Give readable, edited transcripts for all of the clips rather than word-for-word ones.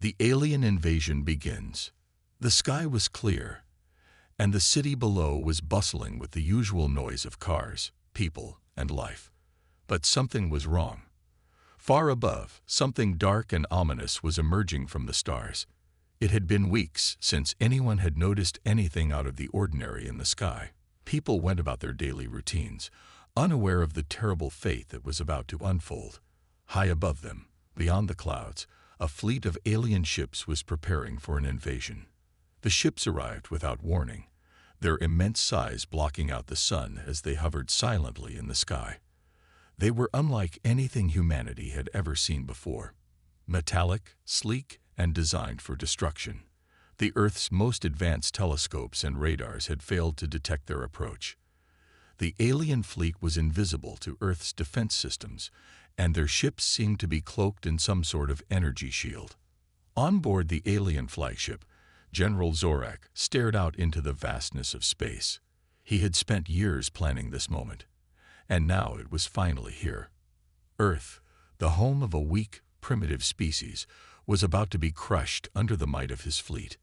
The alien invasion begins. The sky was clear, and the city below was bustling with the usual noise of cars, people, and life. But something was wrong. Far above, something dark and ominous was emerging from the stars. It had been weeks since anyone had noticed anything out of the ordinary in the sky. People went about their daily routines, unaware of the terrible fate that was about to unfold. High above them, beyond the clouds, a fleet of alien ships was preparing for an invasion. The ships arrived without warning, their immense size blocking out the sun as they hovered silently in the sky. They were unlike anything humanity had ever seen before. Metallic, sleek, and designed for destruction. The Earth's most advanced telescopes and radars had failed to detect their approach. The alien fleet was invisible to Earth's defense systems, and their ships seemed to be cloaked in some sort of energy shield. On board the alien flagship, General Zorak stared out into the vastness of space. He had spent years planning this moment, and now it was finally here. Earth, the home of a weak, primitive species, was about to be crushed under the might of his fleet.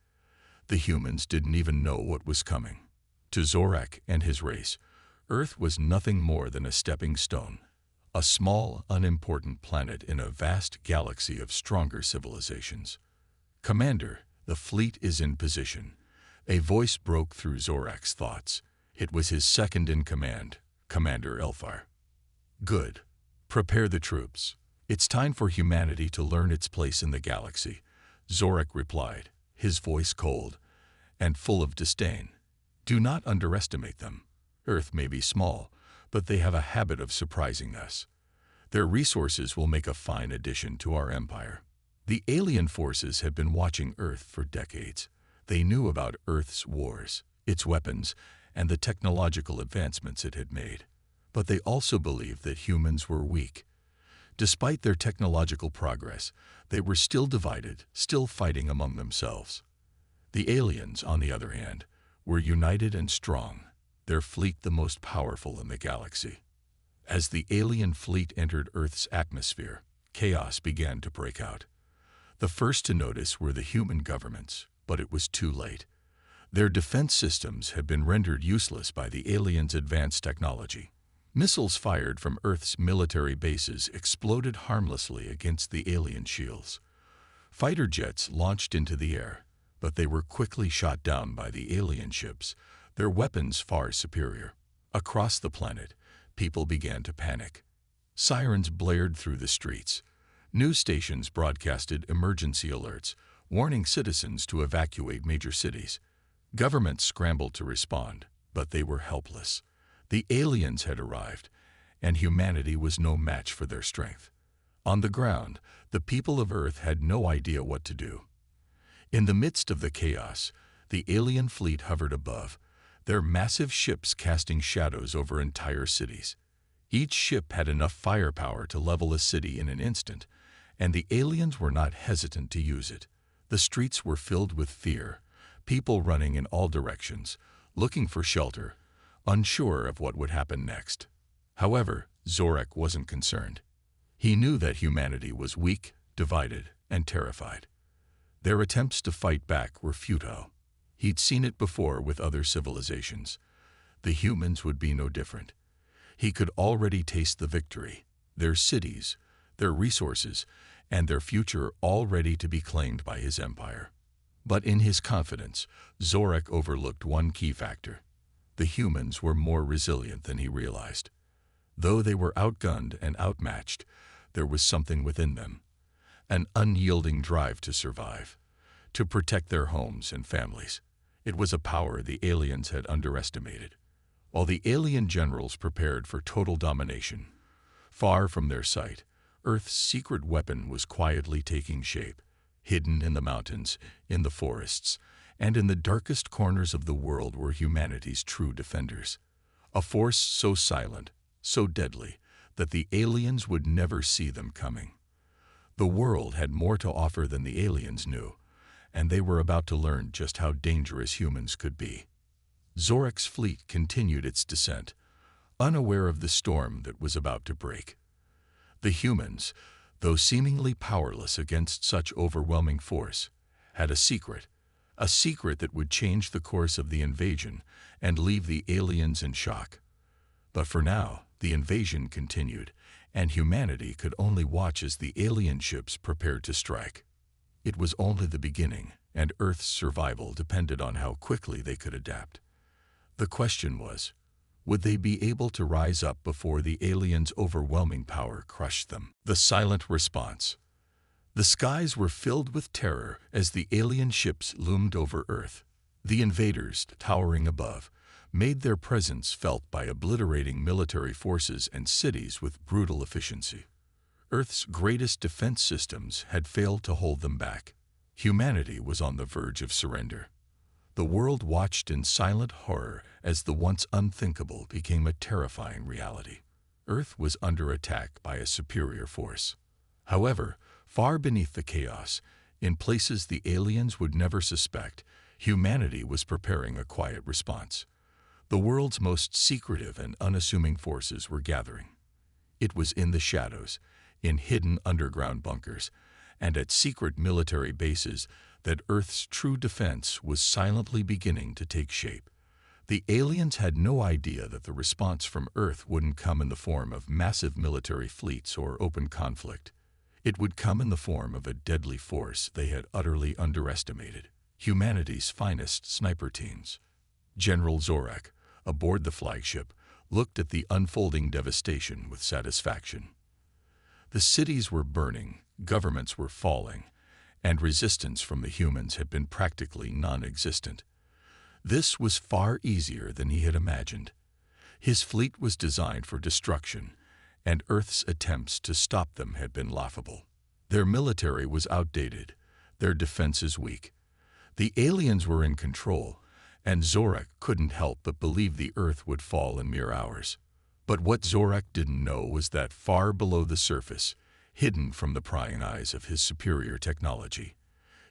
The humans didn't even know what was coming. To Zorak and his race, Earth was nothing more than a stepping stone, a small, unimportant planet in a vast galaxy of stronger civilizations. "Commander, the fleet is in position." A voice broke through Zorak's thoughts. It was his second-in-command, Commander Elfar. "Good. Prepare the troops. It's time for humanity to learn its place in the galaxy," Zorak replied, his voice cold and full of disdain. "Do not underestimate them. Earth may be small, but they have a habit of surprising us. Their resources will make a fine addition to our empire." The alien forces had been watching Earth for decades. They knew about Earth's wars, its weapons, and the technological advancements it had made. But they also believed that humans were weak. Despite their technological progress, they were still divided, still fighting among themselves. The aliens, on the other hand, were united and strong, their fleet the most powerful in the galaxy. As the alien fleet entered Earth's atmosphere, chaos began to break out. The first to notice were the human governments, but it was too late. Their defense systems had been rendered useless by the aliens' advanced technology. Missiles fired from Earth's military bases exploded harmlessly against the alien shields. Fighter jets launched into the air, but they were quickly shot down by the alien ships, their weapons far superior. Across the planet, people began to panic. Sirens blared through the streets. News stations broadcasted emergency alerts, warning citizens to evacuate major cities. Governments scrambled to respond, but they were helpless. The aliens had arrived, and humanity was no match for their strength. On the ground, the people of Earth had no idea what to do. In the midst of the chaos, the alien fleet hovered above, their massive ships casting shadows over entire cities. Each ship had enough firepower to level a city in an instant, and the aliens were not hesitant to use it. The streets were filled with fear, people running in all directions, looking for shelter, unsure of what would happen next. However, Zorak wasn't concerned. He knew that humanity was weak, divided, and terrified. Their attempts to fight back were futile. He'd seen it before with other civilizations. The humans would be no different. He could already taste the victory, their cities, their resources, and their future all ready to be claimed by his empire. But in his confidence, Zorak overlooked one key factor. The humans were more resilient than he realized. Though they were outgunned and outmatched, there was something within them, an unyielding drive to survive, to protect their homes and families. It was a power the aliens had underestimated. While the alien generals prepared for total domination, far from their sight, Earth's secret weapon was quietly taking shape, hidden in the mountains, in the forests, and in the darkest corners of the world were humanity's true defenders. A force so silent, so deadly, that the aliens would never see them coming. The world had more to offer than the aliens knew, and they were about to learn just how dangerous humans could be. Zorak's fleet continued its descent, unaware of the storm that was about to break. The humans, though seemingly powerless against such overwhelming force, had a secret that would change the course of the invasion and leave the aliens in shock. But for now, the invasion continued, and humanity could only watch as the alien ships prepared to strike. It was only the beginning, and Earth's survival depended on how quickly they could adapt. The question was, would they be able to rise up before the aliens' overwhelming power crushed them? The silent response. The skies were filled with terror as the alien ships loomed over Earth. The invaders, towering above, made their presence felt by obliterating military forces and cities with brutal efficiency. Earth's greatest defense systems had failed to hold them back. Humanity was on the verge of surrender. The world watched in silent horror as the once unthinkable became a terrifying reality. Earth was under attack by a superior force. However, far beneath the chaos, in places the aliens would never suspect, humanity was preparing a quiet response. The world's most secretive and unassuming forces were gathering. It was in the shadows, in hidden underground bunkers, and at secret military bases that Earth's true defense was silently beginning to take shape. The aliens had no idea that the response from Earth wouldn't come in the form of massive military fleets or open conflict. It would come in the form of a deadly force they had utterly underestimated: humanity's finest sniper teams. General Zorak, aboard the flagship, looked at the unfolding devastation with satisfaction. The cities were burning, governments were falling, and resistance from the humans had been practically non-existent. This was far easier than he had imagined. His fleet was designed for destruction, and Earth's attempts to stop them had been laughable. Their military was outdated, their defenses weak. The aliens were in control, and Zorak couldn't help but believe the Earth would fall in mere hours. But what Zorak didn't know was that far below the surface, hidden from the prying eyes of his superior technology,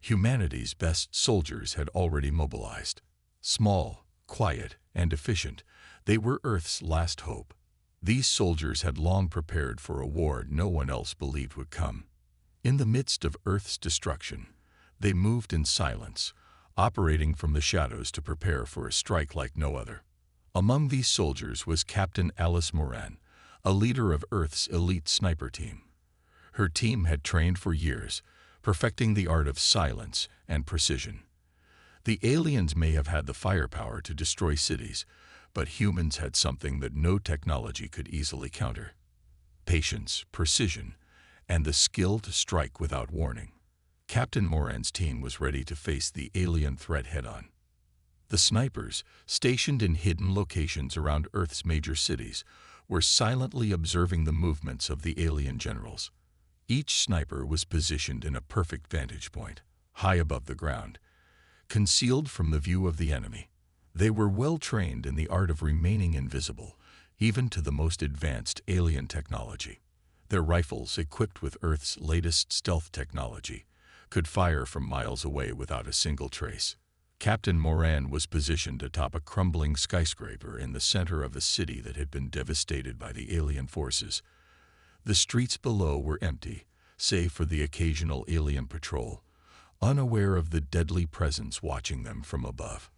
humanity's best soldiers had already mobilized. Small, quiet, and efficient, they were Earth's last hope. These soldiers had long prepared for a war no one else believed would come. In the midst of Earth's destruction, they moved in silence, operating from the shadows to prepare for a strike like no other. Among these soldiers was Captain Alice Moran, a leader of Earth's elite sniper team. Her team had trained for years, perfecting the art of silence and precision. The aliens may have had the firepower to destroy cities, but humans had something that no technology could easily counter: patience, precision, and the skill to strike without warning. Captain Moran's team was ready to face the alien threat head-on. The snipers, stationed in hidden locations around Earth's major cities, were silently observing the movements of the alien generals. Each sniper was positioned in a perfect vantage point, high above the ground, concealed from the view of the enemy. They were well trained in the art of remaining invisible, even to the most advanced alien technology. Their rifles, equipped with Earth's latest stealth technology, could fire from miles away without a single trace. Captain Moran was positioned atop a crumbling skyscraper in the center of a city that had been devastated by the alien forces. The streets below were empty, save for the occasional alien patrol, unaware of the deadly presence watching them from above.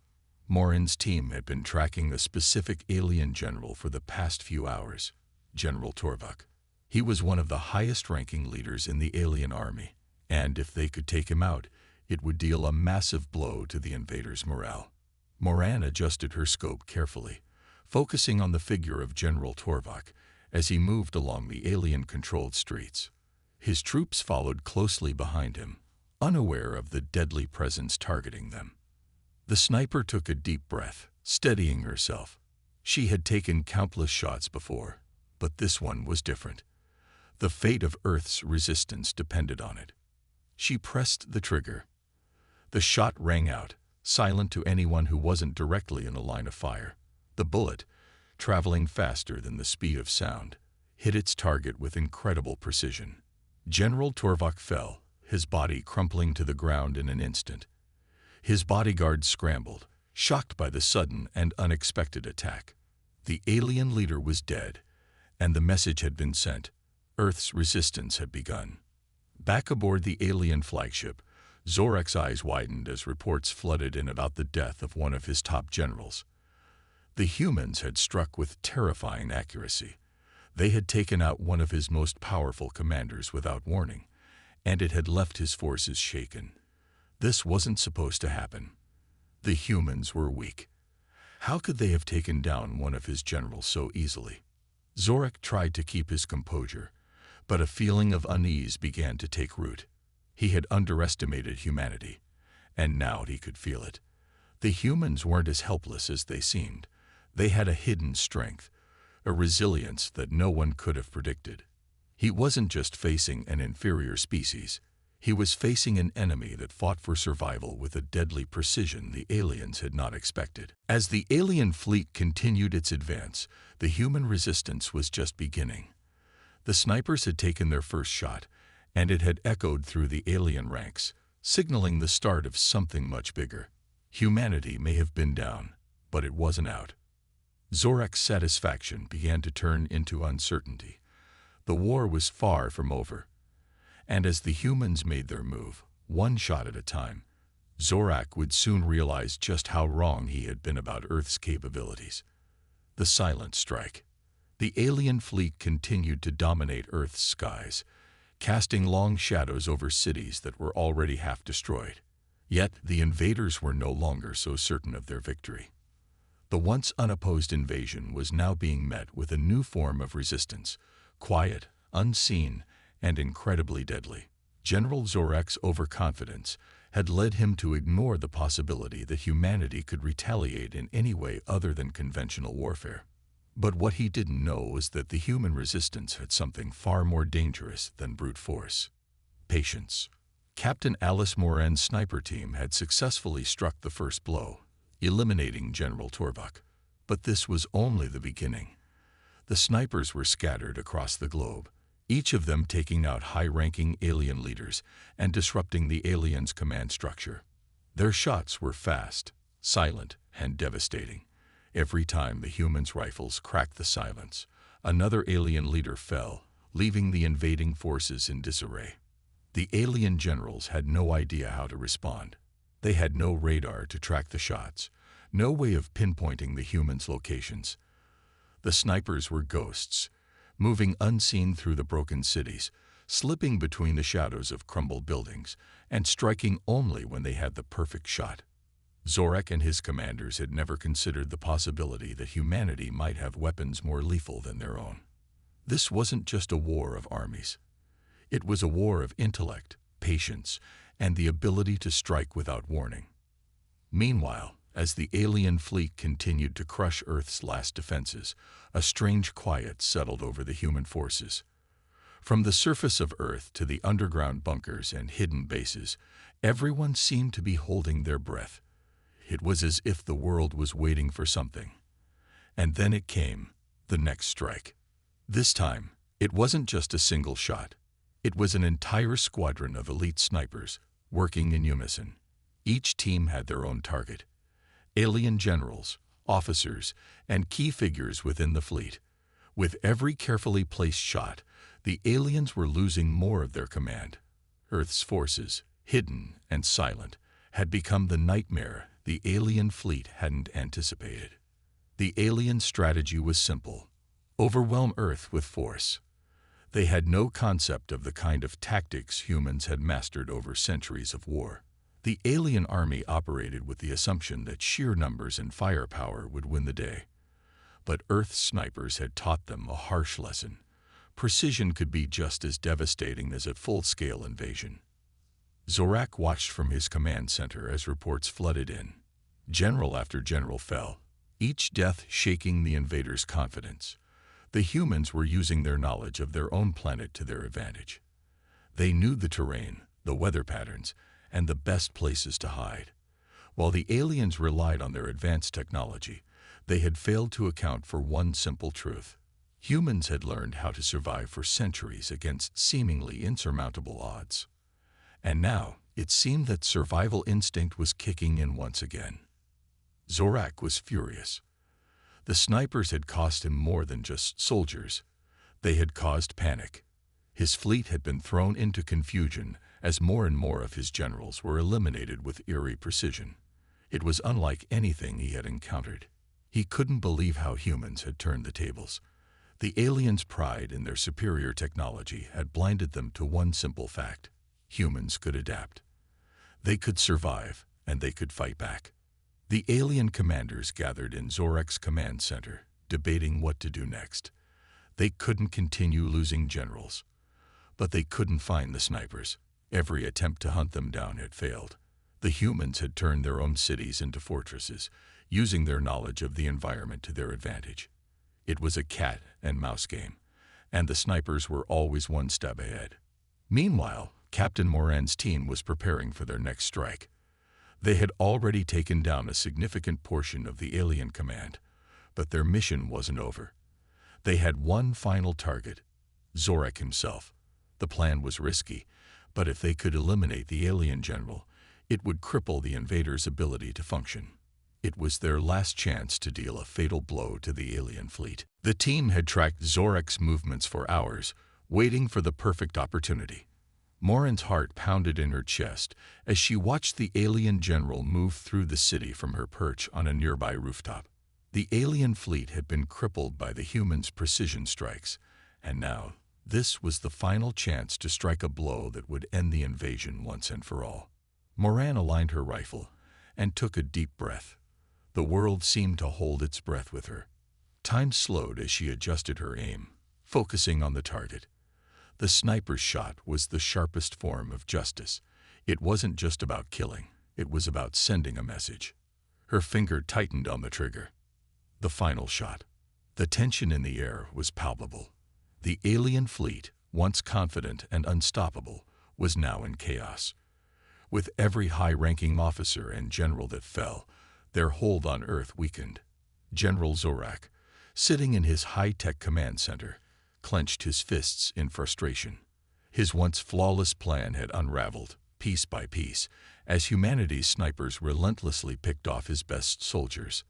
Moran's team had been tracking a specific alien general for the past few hours: General Torvak. He was one of the highest-ranking leaders in the alien army, and if they could take him out, it would deal a massive blow to the invaders' morale. Moran adjusted her scope carefully, focusing on the figure of General Torvak as he moved along the alien-controlled streets. His troops followed closely behind him, unaware of the deadly presence targeting them. The sniper took a deep breath, steadying herself. She had taken countless shots before, but this one was different. The fate of Earth's resistance depended on it. She pressed the trigger. The shot rang out, silent to anyone who wasn't directly in a line of fire. The bullet, traveling faster than the speed of sound, hit its target with incredible precision. General Torvak fell, his body crumpling to the ground in an instant. His bodyguards scrambled, shocked by the sudden and unexpected attack. The alien leader was dead, and the message had been sent: Earth's resistance had begun. Back aboard the alien flagship, Zorak's eyes widened as reports flooded in about the death of one of his top generals. The humans had struck with terrifying accuracy. They had taken out one of his most powerful commanders without warning, and it had left his forces shaken. This wasn't supposed to happen. The humans were weak. How could they have taken down one of his generals so easily? Zorak tried to keep his composure, but a feeling of unease began to take root. He had underestimated humanity, and now he could feel it. The humans weren't as helpless as they seemed. They had a hidden strength, a resilience that no one could have predicted. He wasn't just facing an inferior species. He was facing an enemy that fought for survival with a deadly precision the aliens had not expected. As the alien fleet continued its advance, the human resistance was just beginning. The snipers had taken their first shot, and it had echoed through the alien ranks, signaling the start of something much bigger. Humanity may have been down, but it wasn't out. Zorak's satisfaction began to turn into uncertainty. The war was far from over. And as the humans made their move, one shot at a time, Zorak would soon realize just how wrong he had been about Earth's capabilities. The silent strike. The alien fleet continued to dominate Earth's skies, casting long shadows over cities that were already half destroyed. Yet the invaders were no longer so certain of their victory. The once unopposed invasion was now being met with a new form of resistance, quiet, unseen, and incredibly deadly. General Zorak's overconfidence had led him to ignore the possibility that humanity could retaliate in any way other than conventional warfare. But what he didn't know was that the human resistance had something far more dangerous than brute force: patience. Captain Alice Moran's sniper team had successfully struck the first blow, eliminating General Torvak. But this was only the beginning. The snipers were scattered across the globe, each of them taking out high-ranking alien leaders and disrupting the aliens' command structure. Their shots were fast, silent, and devastating. Every time the humans' rifles cracked the silence, another alien leader fell, leaving the invading forces in disarray. The alien generals had no idea how to respond. They had no radar to track the shots, no way of pinpointing the humans' locations. The snipers were ghosts, moving unseen through the broken cities, slipping between the shadows of crumbled buildings, and striking only when they had the perfect shot. Zorak and his commanders had never considered the possibility that humanity might have weapons more lethal than their own. This wasn't just a war of armies. It was a war of intellect, patience, and the ability to strike without warning. Meanwhile, as the alien fleet continued to crush Earth's last defenses, a strange quiet settled over the human forces. From the surface of Earth to the underground bunkers and hidden bases, everyone seemed to be holding their breath. It was as if the world was waiting for something. And then it came, the next strike. This time, it wasn't just a single shot. It was an entire squadron of elite snipers, working in unison. Each team had their own target: alien generals, officers, and key figures within the fleet. With every carefully placed shot, the aliens were losing more of their command. Earth's forces, hidden and silent, had become the nightmare the alien fleet hadn't anticipated. The alien strategy was simple: overwhelm Earth with force. They had no concept of the kind of tactics humans had mastered over centuries of war. The alien army operated with the assumption that sheer numbers and firepower would win the day. But Earth's snipers had taught them a harsh lesson. Precision could be just as devastating as a full-scale invasion. Zorak watched from his command center as reports flooded in. General after general fell, each death shaking the invaders' confidence. The humans were using their knowledge of their own planet to their advantage. They knew the terrain, the weather patterns, and the best places to hide. While the aliens relied on their advanced technology, they had failed to account for one simple truth: humans had learned how to survive for centuries against seemingly insurmountable odds. And now, it seemed that survival instinct was kicking in once again. Zorak was furious. The snipers had cost him more than just soldiers. They had caused panic. His fleet had been thrown into confusion as more and more of his generals were eliminated with eerie precision. It was unlike anything he had encountered. He couldn't believe how humans had turned the tables. The aliens' pride in their superior technology had blinded them to one simple fact: humans could adapt. They could survive, and they could fight back. The alien commanders gathered in Zorek's command center, debating what to do next. They couldn't continue losing generals, but they couldn't find the snipers. Every attempt to hunt them down had failed. The humans had turned their own cities into fortresses, using their knowledge of the environment to their advantage. It was a cat and mouse game, and the snipers were always one step ahead. Meanwhile, Captain Moran's team was preparing for their next strike. They had already taken down a significant portion of the alien command, but their mission wasn't over. They had one final target: Zorek himself. The plan was risky, but if they could eliminate the alien general, it would cripple the invaders' ability to function. It was their last chance to deal a fatal blow to the alien fleet. The team had tracked Zorek's movements for hours, waiting for the perfect opportunity. Moran's heart pounded in her chest as she watched the alien general move through the city from her perch on a nearby rooftop. The alien fleet had been crippled by the humans' precision strikes, and now this was the final chance to strike a blow that would end the invasion once and for all. Moran aligned her rifle and took a deep breath. The world seemed to hold its breath with her. Time slowed as she adjusted her aim, focusing on the target. The sniper's shot was the sharpest form of justice. It wasn't just about killing, it was about sending a message. Her finger tightened on the trigger. The final shot. The tension in the air was palpable. The alien fleet, once confident and unstoppable, was now in chaos. With every high-ranking officer and general that fell, their hold on Earth weakened. General Zorek, sitting in his high-tech command center, clenched his fists in frustration. His once flawless plan had unraveled, piece by piece, as humanity's snipers relentlessly picked off his best soldiers.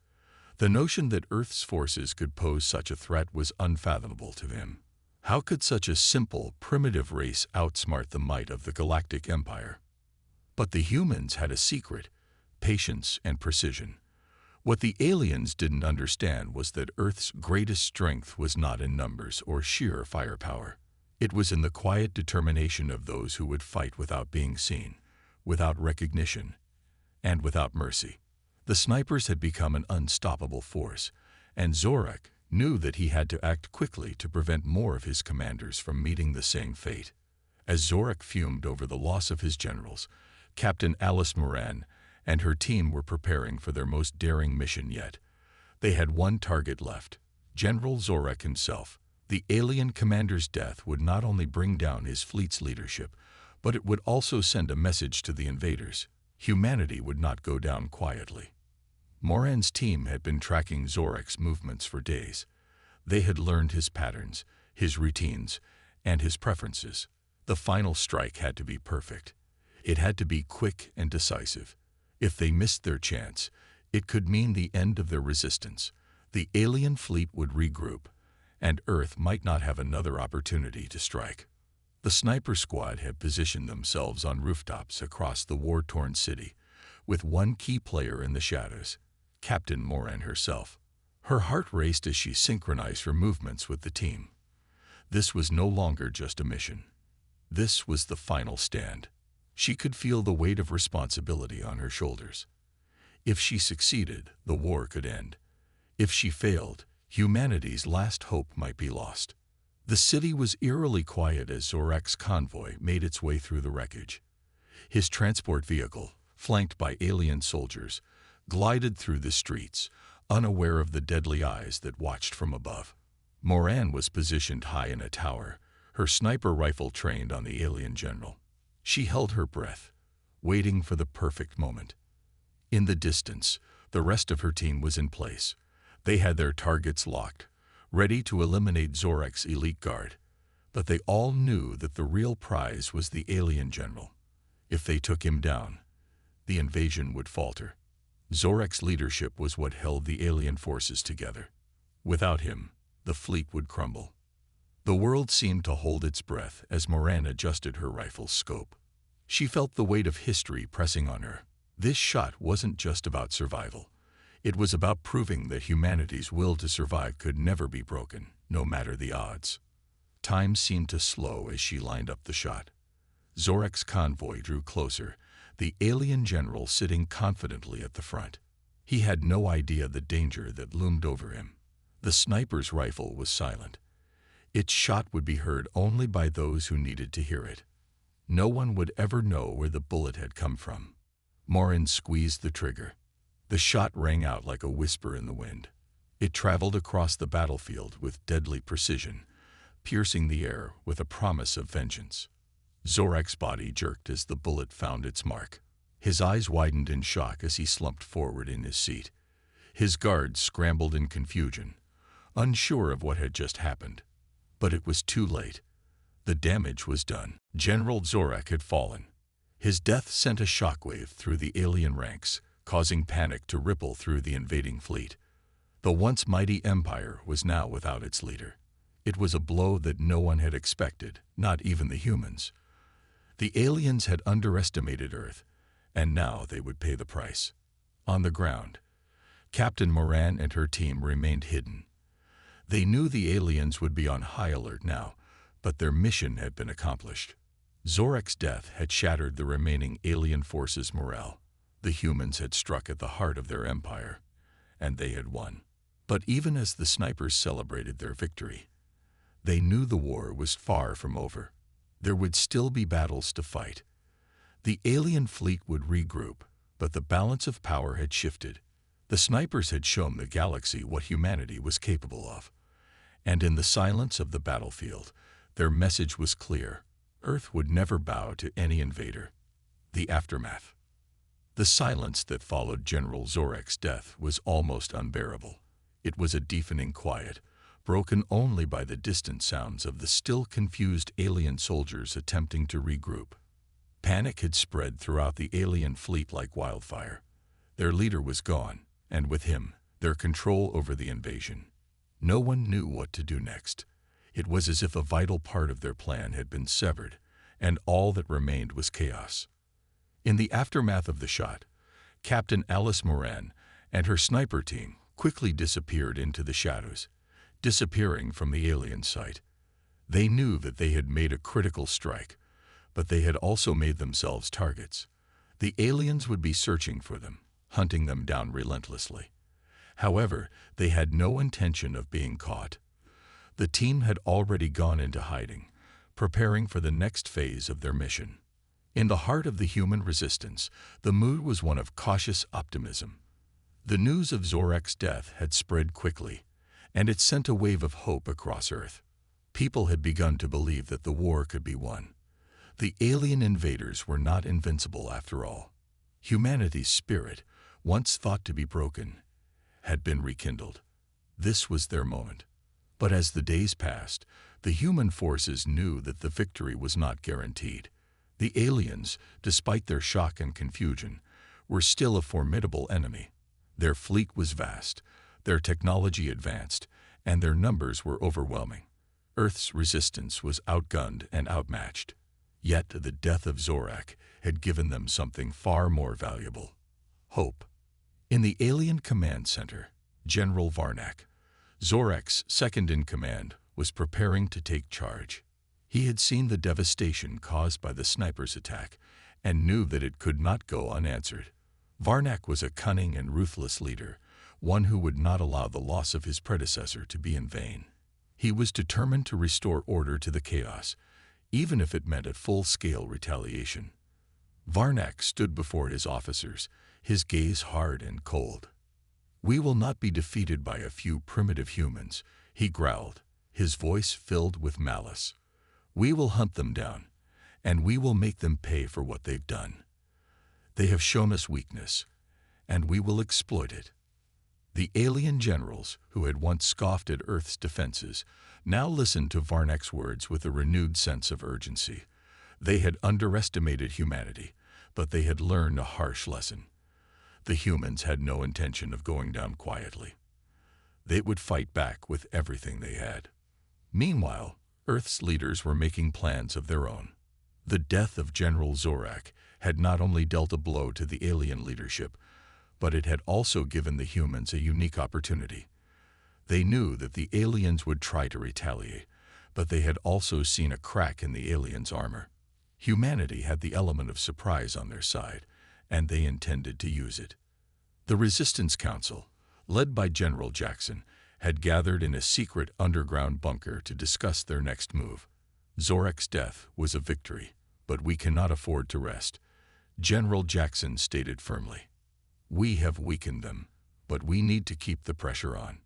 The notion that Earth's forces could pose such a threat was unfathomable to him. How could such a simple, primitive race outsmart the might of the Galactic Empire? But the humans had a secret: patience and precision. What the aliens didn't understand was that Earth's greatest strength was not in numbers or sheer firepower. It was in the quiet determination of those who would fight without being seen, without recognition, and without mercy. The snipers had become an unstoppable force, and Zorek knew that he had to act quickly to prevent more of his commanders from meeting the same fate. As Zorek fumed over the loss of his generals, Captain Alice Moran and her team were preparing for their most daring mission yet. They had one target left: General Zorek himself. The alien commander's death would not only bring down his fleet's leadership, but it would also send a message to the invaders: humanity would not go down quietly. Moran's team had been tracking Zorek's movements for days. They had learned his patterns, his routines, and his preferences. The final strike had to be perfect. It had to be quick and decisive. If they missed their chance, it could mean the end of their resistance. The alien fleet would regroup, and Earth might not have another opportunity to strike. The sniper squad had positioned themselves on rooftops across the war-torn city, with one key player in the shadows: Captain Moran herself. Her heart raced as she synchronized her movements with the team. This was no longer just a mission. This was the final stand. She could feel the weight of responsibility on her shoulders. If she succeeded, the war could end. If she failed, humanity's last hope might be lost. The city was eerily quiet as Zorek's convoy made its way through the wreckage. His transport vehicle, flanked by alien soldiers, glided through the streets, unaware of the deadly eyes that watched from above. Moran was positioned high in a tower, her sniper rifle trained on the alien general. She held her breath, waiting for the perfect moment. In the distance, the rest of her team was in place. They had their targets locked, ready to eliminate Zorek's elite guard. But they all knew that the real prize was the alien general. If they took him down, the invasion would falter. Zorek's leadership was what held the alien forces together. Without him, the fleet would crumble. The world seemed to hold its breath as Moran adjusted her rifle's scope. She felt the weight of history pressing on her. This shot wasn't just about survival. It was about proving that humanity's will to survive could never be broken, no matter the odds. Time seemed to slow as she lined up the shot. Zorak's convoy drew closer, the alien general sitting confidently at the front. He had no idea the danger that loomed over him. The sniper's rifle was silent. Its shot would be heard only by those who needed to hear it. No one would ever know where the bullet had come from. Moran squeezed the trigger. The shot rang out like a whisper in the wind. It traveled across the battlefield with deadly precision, piercing the air with a promise of vengeance. Zorak's body jerked as the bullet found its mark. His eyes widened in shock as he slumped forward in his seat. His guards scrambled in confusion, unsure of what had just happened. But it was too late. The damage was done. General Zorak had fallen. His death sent a shockwave through the alien ranks, causing panic to ripple through the invading fleet. The once mighty empire was now without its leader. It was a blow that no one had expected, not even the humans. The aliens had underestimated Earth, and now they would pay the price. On the ground, Captain Moran and her team remained hidden. They knew the aliens would be on high alert now, but their mission had been accomplished. Zorak's death had shattered the remaining alien forces' morale. The humans had struck at the heart of their empire, and they had won. But even as the snipers celebrated their victory, they knew the war was far from over. There would still be battles to fight. The alien fleet would regroup, but the balance of power had shifted. The snipers had shown the galaxy what humanity was capable of. And in the silence of the battlefield, their message was clear. Earth would never bow to any invader. The aftermath. The silence that followed General Zorak's death was almost unbearable. It was a deafening quiet, broken only by the distant sounds of the still confused alien soldiers attempting to regroup. Panic had spread throughout the alien fleet like wildfire. Their leader was gone, and with him, their control over the invasion. No one knew what to do next. It was as if a vital part of their plan had been severed, and all that remained was chaos. In the aftermath of the shot, Captain Alice Moran and her sniper team quickly disappeared into the shadows, disappearing from the alien sight. They knew that they had made a critical strike, but they had also made themselves targets. The aliens would be searching for them, hunting them down relentlessly. However, they had no intention of being caught. The team had already gone into hiding, preparing for the next phase of their mission. In the heart of the human resistance, the mood was one of cautious optimism. The news of Zorak's death had spread quickly, and it sent a wave of hope across Earth. People had begun to believe that the war could be won. The alien invaders were not invincible after all. Humanity's spirit, once thought to be broken, had been rekindled. This was their moment. But as the days passed, the human forces knew that the victory was not guaranteed. The aliens, despite their shock and confusion, were still a formidable enemy. Their fleet was vast, their technology advanced, and their numbers were overwhelming. Earth's resistance was outgunned and outmatched. Yet the death of Zorak had given them something far more valuable: hope. In the alien command center, General Varnak, Zorak's second-in-command, was preparing to take charge. He had seen the devastation caused by the sniper's attack and knew that it could not go unanswered. Varnak was a cunning and ruthless leader, one who would not allow the loss of his predecessor to be in vain. He was determined to restore order to the chaos, even if it meant a full-scale retaliation. Varnak stood before his officers, his gaze hard and cold. "We will not be defeated by a few primitive humans," he growled, his voice filled with malice. "We will hunt them down, and we will make them pay for what they've done. They have shown us weakness, and we will exploit it." The alien generals, who had once scoffed at Earth's defenses, now listened to Varnak's words with a renewed sense of urgency. They had underestimated humanity, but they had learned a harsh lesson. The humans had no intention of going down quietly. They would fight back with everything they had. Meanwhile, Earth's leaders were making plans of their own. The death of General Zorak had not only dealt a blow to the alien leadership, but it had also given the humans a unique opportunity. They knew that the aliens would try to retaliate, but they had also seen a crack in the aliens' armor. Humanity had the element of surprise on their side, and they intended to use it. The Resistance Council, led by General Jackson, had gathered in a secret underground bunker to discuss their next move. Zorak's death was a victory, but we cannot afford to rest, General Jackson stated firmly. We have weakened them, but we need to keep the pressure on.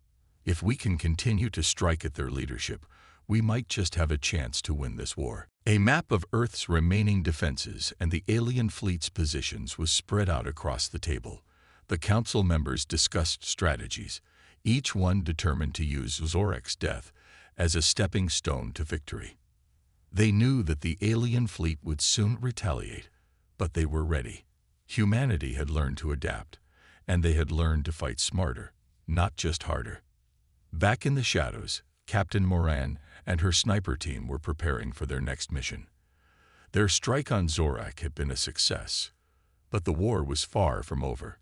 If we can continue to strike at their leadership, we might just have a chance to win this war. A map of Earth's remaining defenses and the alien fleet's positions was spread out across the table. The council members discussed strategies, each one determined to use Zorak's death as a stepping stone to victory. They knew that the alien fleet would soon retaliate, but they were ready. Humanity had learned to adapt, and they had learned to fight smarter, not just harder. Back in the shadows, Captain Moran and her sniper team were preparing for their next mission. Their strike on Zorak had been a success, but the war was far from over.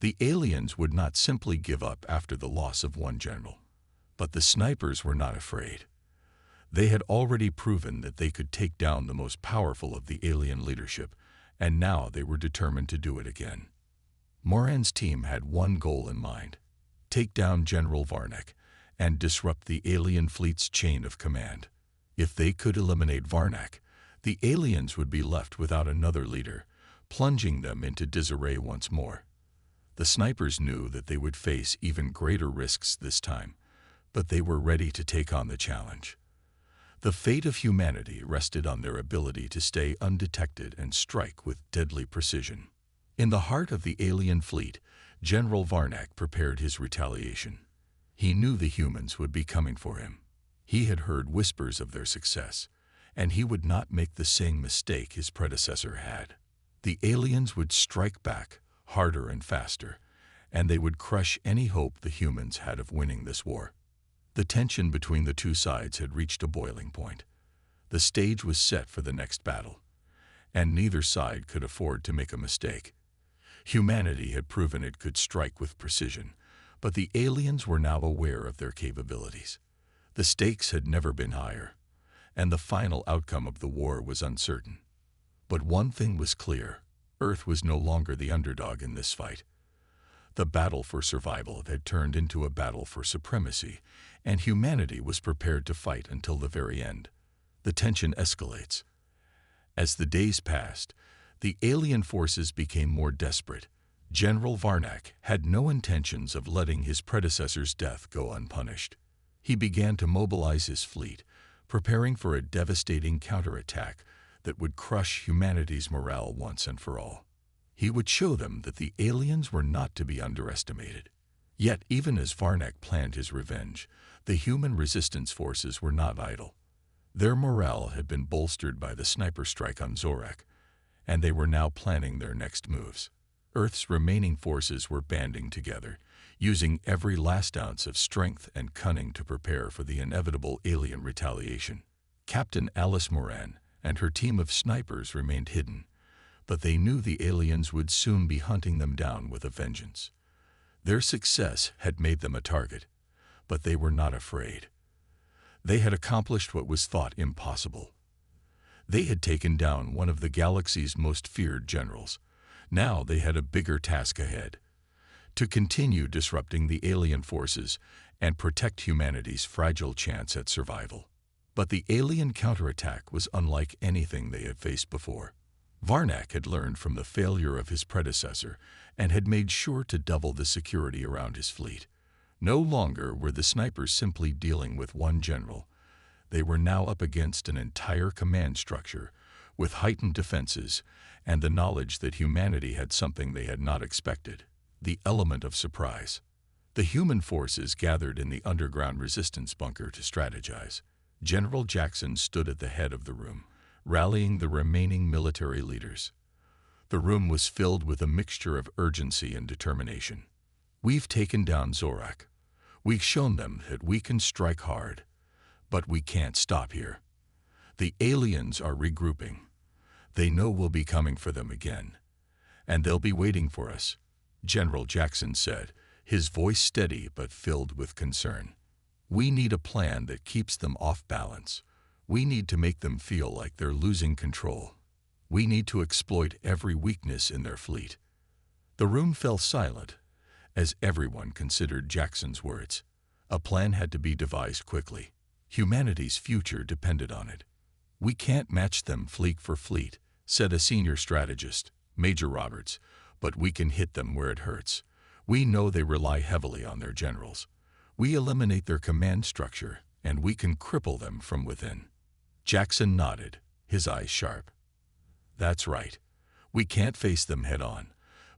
The aliens would not simply give up after the loss of one general, but the snipers were not afraid. They had already proven that they could take down the most powerful of the alien leadership, and now they were determined to do it again. Moran's team had one goal in mind: take down General Varnak and disrupt the alien fleet's chain of command. If they could eliminate Varnak, the aliens would be left without another leader, plunging them into disarray once more. The snipers knew that they would face even greater risks this time, but they were ready to take on the challenge. The fate of humanity rested on their ability to stay undetected and strike with deadly precision. In the heart of the alien fleet, General Varnak prepared his retaliation. He knew the humans would be coming for him. He had heard whispers of their success, and he would not make the same mistake his predecessor had. The aliens would strike back, harder and faster, and they would crush any hope the humans had of winning this war. The tension between the two sides had reached a boiling point. The stage was set for the next battle, and neither side could afford to make a mistake. Humanity had proven it could strike with precision, but the aliens were now aware of their capabilities. The stakes had never been higher, and the final outcome of the war was uncertain. But one thing was clear: Earth was no longer the underdog in this fight. The battle for survival had turned into a battle for supremacy, and humanity was prepared to fight until the very end. The tension escalates. As the days passed, the alien forces became more desperate. General Varnak had no intentions of letting his predecessor's death go unpunished. He began to mobilize his fleet, preparing for a devastating counterattack that would crush humanity's morale once and for all. He would show them that the aliens were not to be underestimated. Yet, even as Varnak planned his revenge, the human resistance forces were not idle. Their morale had been bolstered by the sniper strike on Zorak, and they were now planning their next moves. Earth's remaining forces were banding together, using every last ounce of strength and cunning to prepare for the inevitable alien retaliation. Captain Alice Moran and her team of snipers remained hidden, but they knew the aliens would soon be hunting them down with a vengeance. Their success had made them a target, but they were not afraid. They had accomplished what was thought impossible. They had taken down one of the galaxy's most feared generals. Now they had a bigger task ahead: to continue disrupting the alien forces and protect humanity's fragile chance at survival. But the alien counterattack was unlike anything they had faced before. Varnak had learned from the failure of his predecessor and had made sure to double the security around his fleet. No longer were the snipers simply dealing with one general. They were now up against an entire command structure with heightened defenses and the knowledge that humanity had something they had not expected: the element of surprise. The human forces gathered in the underground resistance bunker to strategize. General Jackson stood at the head of the room, rallying the remaining military leaders. The room was filled with a mixture of urgency and determination. "We've taken down Zorak. We've shown them that we can strike hard. But we can't stop here. The aliens are regrouping. They know we'll be coming for them again. And they'll be waiting for us, General Jackson said, his voice steady but filled with concern. We need a plan that keeps them off balance. We need to make them feel like they're losing control. We need to exploit every weakness in their fleet. The room fell silent as everyone considered Jackson's words. A plan had to be devised quickly. Humanity's future depended on it. We can't match them fleet for fleet, said a senior strategist, Major Roberts, but we can hit them where it hurts. We know they rely heavily on their generals. We eliminate their command structure, and we can cripple them from within. Jackson nodded, his eyes sharp. That's right. We can't face them head-on,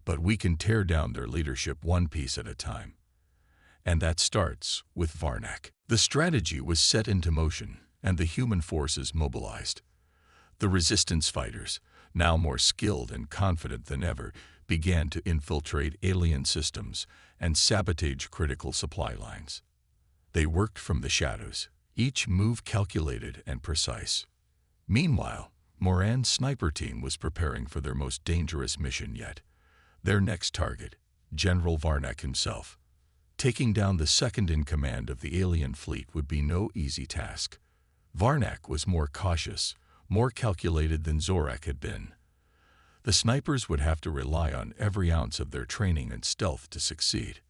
but we can tear down their leadership one piece at a time. And that starts with Varnak. The strategy was set into motion, and the human forces mobilized. The resistance fighters, now more skilled and confident than ever, began to infiltrate alien systems and sabotage critical supply lines. They worked from the shadows, each move calculated and precise. Meanwhile, Moran's sniper team was preparing for their most dangerous mission yet. Their next target, General Varnak himself. Taking down the second-in-command of the alien fleet would be no easy task. Varnak was more cautious, more calculated than Zorak had been. The snipers would have to rely on every ounce of their training and stealth to succeed.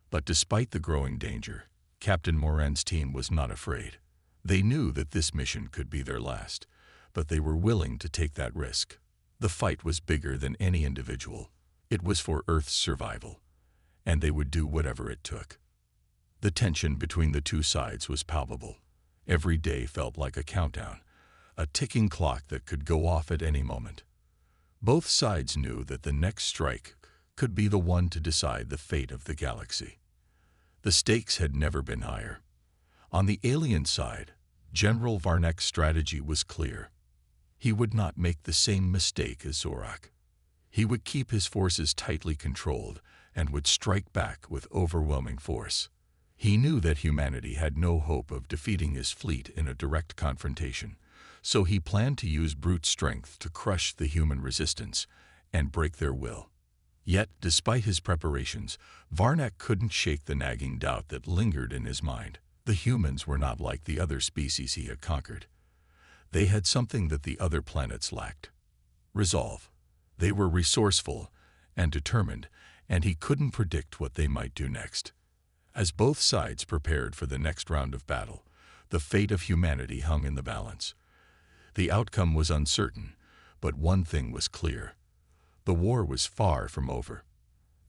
But despite the growing danger, Captain Moran's team was not afraid. They knew that this mission could be their last, but they were willing to take that risk. The fight was bigger than any individual. It was for Earth's survival, and they would do whatever it took. The tension between the two sides was palpable. Every day felt like a countdown, a ticking clock that could go off at any moment. Both sides knew that the next strike could be the one to decide the fate of the galaxy. The stakes had never been higher. On the alien side, General Varnak's strategy was clear. He would not make the same mistake as Zorak. He would keep his forces tightly controlled and would strike back with overwhelming force. He knew that humanity had no hope of defeating his fleet in a direct confrontation, so he planned to use brute strength to crush the human resistance and break their will. Yet, despite his preparations, Varnak couldn't shake the nagging doubt that lingered in his mind. The humans were not like the other species he had conquered. They had something that the other planets lacked: resolve. They were resourceful and determined, and he couldn't predict what they might do next. As both sides prepared for the next round of battle, the fate of humanity hung in the balance. The outcome was uncertain, but one thing was clear. The war was far from over.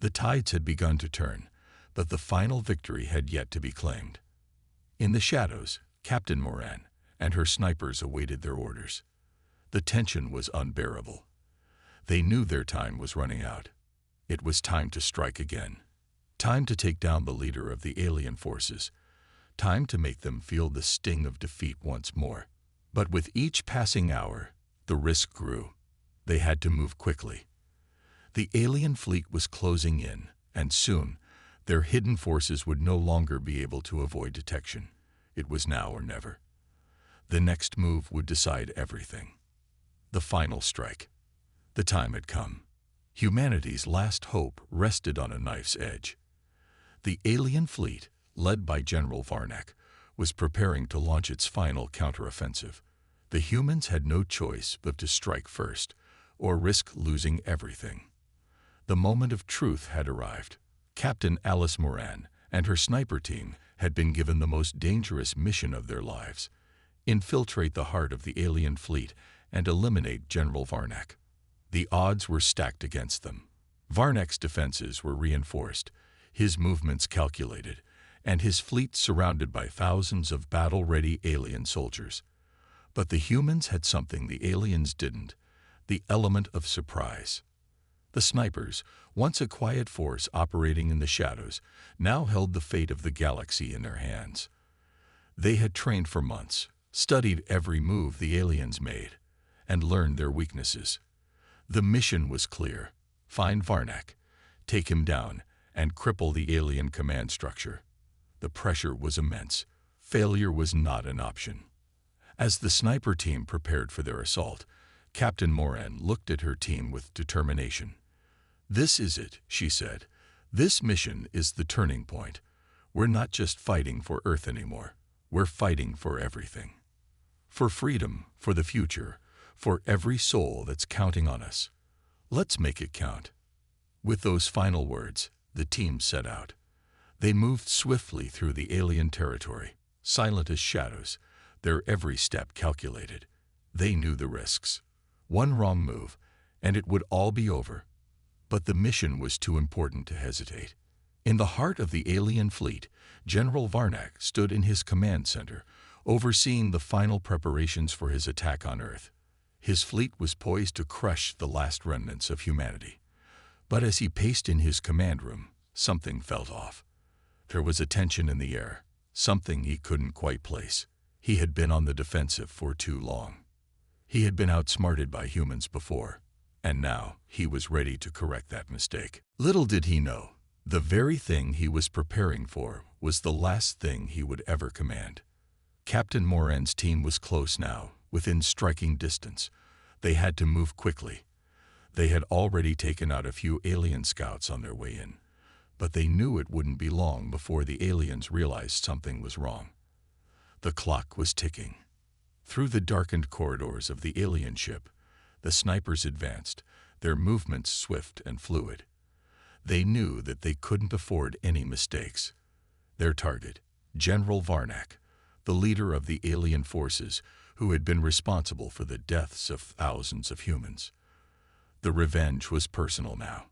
The tides had begun to turn, but the final victory had yet to be claimed. In the shadows, Captain Moran and her snipers awaited their orders. The tension was unbearable. They knew their time was running out. It was time to strike again. Time to take down the leader of the alien forces. Time to make them feel the sting of defeat once more. But with each passing hour, the risk grew. They had to move quickly. The alien fleet was closing in, and soon, their hidden forces would no longer be able to avoid detection. It was now or never. The next move would decide everything. The final strike. The time had come. Humanity's last hope rested on a knife's edge. The alien fleet, led by General Varnak, was preparing to launch its final counteroffensive. The humans had no choice but to strike first, or risk losing everything. The moment of truth had arrived. Captain Alice Moran and her sniper team had been given the most dangerous mission of their lives: infiltrate the heart of the alien fleet and eliminate General Varnak. The odds were stacked against them. Varnak's defenses were reinforced, his movements calculated, and his fleet surrounded by thousands of battle-ready alien soldiers. But the humans had something the aliens didn't: the element of surprise. The snipers, once a quiet force operating in the shadows, now held the fate of the galaxy in their hands. They had trained for months, studied every move the aliens made, and learned their weaknesses. The mission was clear: find Varnak, take him down, and cripple the alien command structure. The pressure was immense. failure was not an option. As the sniper team prepared for their assault, Captain Moran looked at her team with determination. "This is it," she said. "This mission is the turning point. We're not just fighting for Earth anymore. We're fighting for everything. For freedom, for the future, for every soul that's counting on us. Let's make it count." With those final words, the team set out. They moved swiftly through the alien territory, silent as shadows, their every step calculated. They knew the risks. One wrong move, and it would all be over. But the mission was too important to hesitate. In the heart of the alien fleet, General Varnak stood in his command center, overseeing the final preparations for his attack on Earth. His fleet was poised to crush the last remnants of humanity. But as he paced in his command room, something felt off. There was a tension in the air, something he couldn't quite place. He had been on the defensive for too long. He had been outsmarted by humans before, and now he was ready to correct that mistake. Little did he know, the very thing he was preparing for was the last thing he would ever command. Captain Moran's team was close now, within striking distance. They had to move quickly. They had already taken out a few alien scouts on their way in, but they knew it wouldn't be long before the aliens realized something was wrong. The clock was ticking. Through the darkened corridors of the alien ship, the snipers advanced, their movements swift and fluid. They knew that they couldn't afford any mistakes. Their target, General Varnak, the leader of the alien forces who had been responsible for the deaths of thousands of humans. The revenge was personal now.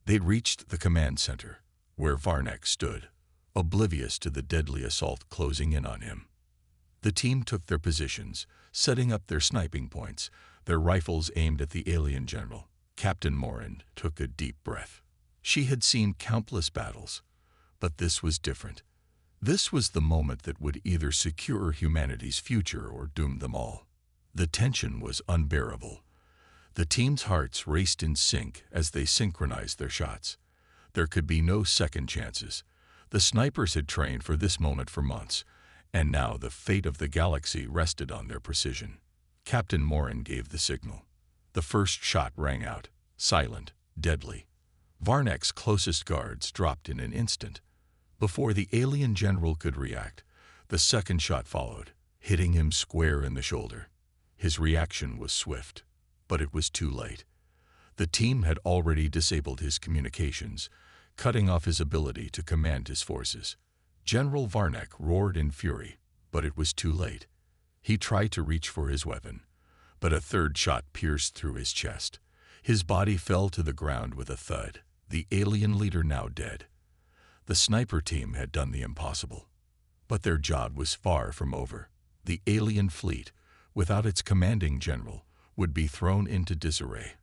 They'd reached the command center, where Varnak stood, oblivious to the deadly assault closing in on him. The team took their positions, setting up their sniping points, their rifles aimed at the alien general. Captain Moran took a deep breath. She had seen countless battles, but this was different. This was the moment that would either secure humanity's future or doom them all. The tension was unbearable. The team's hearts raced in sync as they synchronized their shots. There could be no second chances. The snipers had trained for this moment for months, and now the fate of the galaxy rested on their precision. Captain Moran gave the signal. The first shot rang out, silent, deadly. Varnak's closest guards dropped in an instant. Before the alien general could react, the second shot followed, hitting him square in the shoulder. His reaction was swift, but it was too late. The team had already disabled his communications, cutting off his ability to command his forces. General Varnak roared in fury, but it was too late. He tried to reach for his weapon, but a third shot pierced through his chest. His body fell to the ground with a thud, the alien leader now dead. The sniper team had done the impossible, but their job was far from over. The alien fleet, without its commanding general, would be thrown into disarray.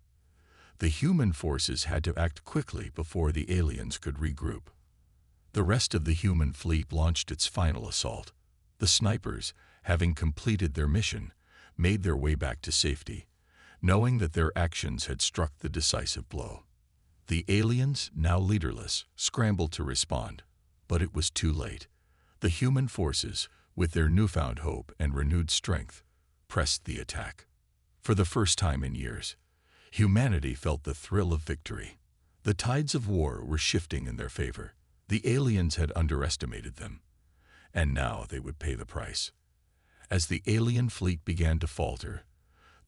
The human forces had to act quickly before the aliens could regroup. The rest of the human fleet launched its final assault. The snipers, having completed their mission, made their way back to safety, knowing that their actions had struck the decisive blow. The aliens, now leaderless, scrambled to respond, but it was too late. The human forces, with their newfound hope and renewed strength, pressed the attack. For the first time in years, humanity felt the thrill of victory. The tides of war were shifting in their favor. The aliens had underestimated them, and now they would pay the price. As the alien fleet began to falter,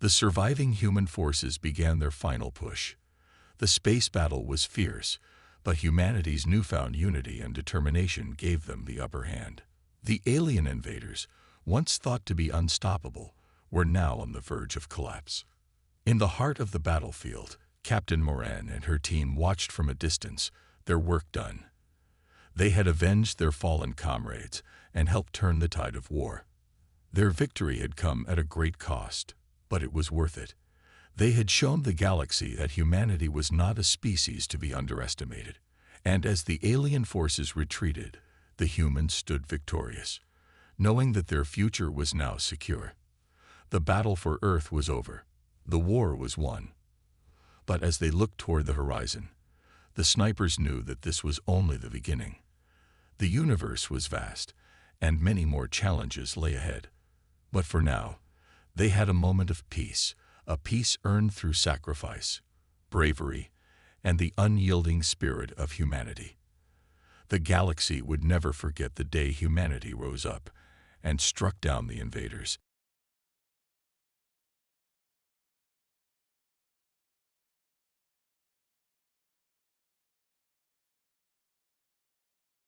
the surviving human forces began their final push. The space battle was fierce, but humanity's newfound unity and determination gave them the upper hand. The alien invaders, once thought to be unstoppable, were now on the verge of collapse. In the heart of the battlefield, Captain Moran and her team watched from a distance, their work done. They had avenged their fallen comrades and helped turn the tide of war. Their victory had come at a great cost, but it was worth it. They had shown the galaxy that humanity was not a species to be underestimated, and as the alien forces retreated, the humans stood victorious, knowing that their future was now secure. The battle for Earth was over. The war was won. But as they looked toward the horizon, the snipers knew that this was only the beginning. The universe was vast, and many more challenges lay ahead. But for now, they had a moment of peace, a peace earned through sacrifice, bravery, and the unyielding spirit of humanity. The galaxy would never forget the day humanity rose up and struck down the invaders.